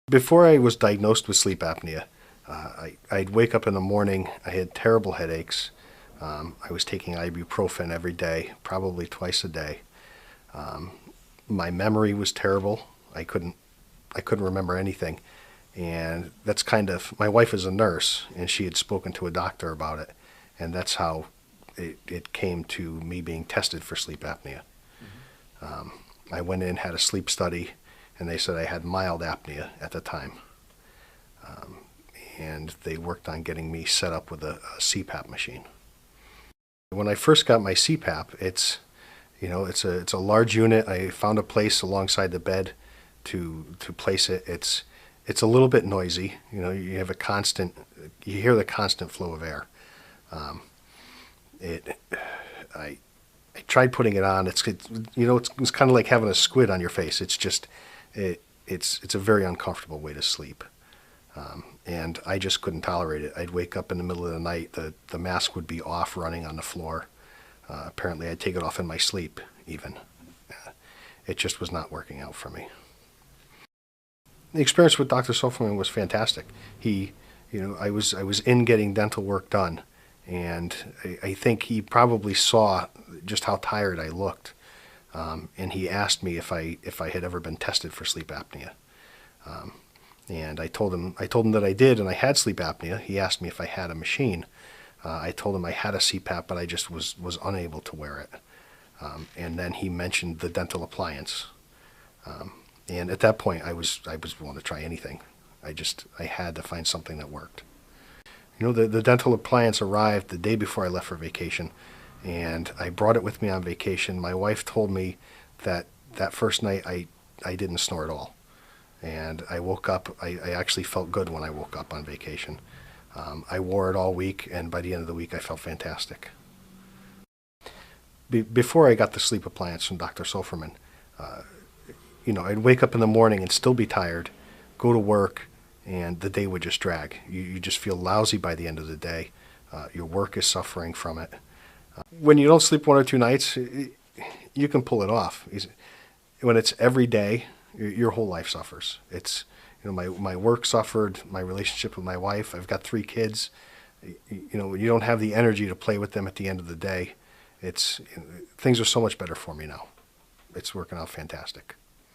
Before I was diagnosed with sleep apnea, I'd wake up in the morning, I had terrible headaches. I was taking ibuprofen every day, probably twice a day. My memory was terrible. I couldn't remember anything. And that's kind of, my wife is a nurse, and she had spoken to a doctor about it. And that's how it came to me being tested for sleep apnea. I went in, had a sleep study, and they said I had mild apnea at the time. And they worked on getting me set up with a CPAP machine. When I first got my CPAP, it's a large unit. I found a place alongside the bed to place it. It's a little bit noisy. You have you hear the constant flow of air. I tried putting it on. It's kind of like having a squid on your face. It's a very uncomfortable way to sleep. And I just couldn't tolerate it. I'd wake up in the middle of the night, the mask would be off running on the floor. Apparently I'd take it off in my sleep even. It just was not working out for me. The experience with Dr. Sofferman was fantastic. I was in getting dental work done, and I think he probably saw just how tired I looked. And he asked me if I had ever been tested for sleep apnea. And I told him that I did, and I had sleep apnea. He asked me if I had a machine. I told him I had a CPAP, but I just was unable to wear it. And then he mentioned the dental appliance. And at that point, I was willing to try anything. I had to find something that worked. The dental appliance arrived the day before I left for vacation, and I brought it with me on vacation. My wife told me that first night I didn't snore at all. And I woke up, I actually felt good when I woke up on vacation. I wore it all week, and by the end of the week I felt fantastic. Before I got the sleep appliance from Dr. Sofferman, I'd wake up in the morning and still be tired, go to work, and the day would just drag. You just feel lousy by the end of the day. Your work is suffering from it. When you don't sleep 1 or 2 nights, you can pull it off. When it's every day, your whole life suffers. My work suffered, my relationship with my wife. I've got 3 kids. You don't have the energy to play with them at the end of the day. Things are so much better for me now. It's working out fantastic.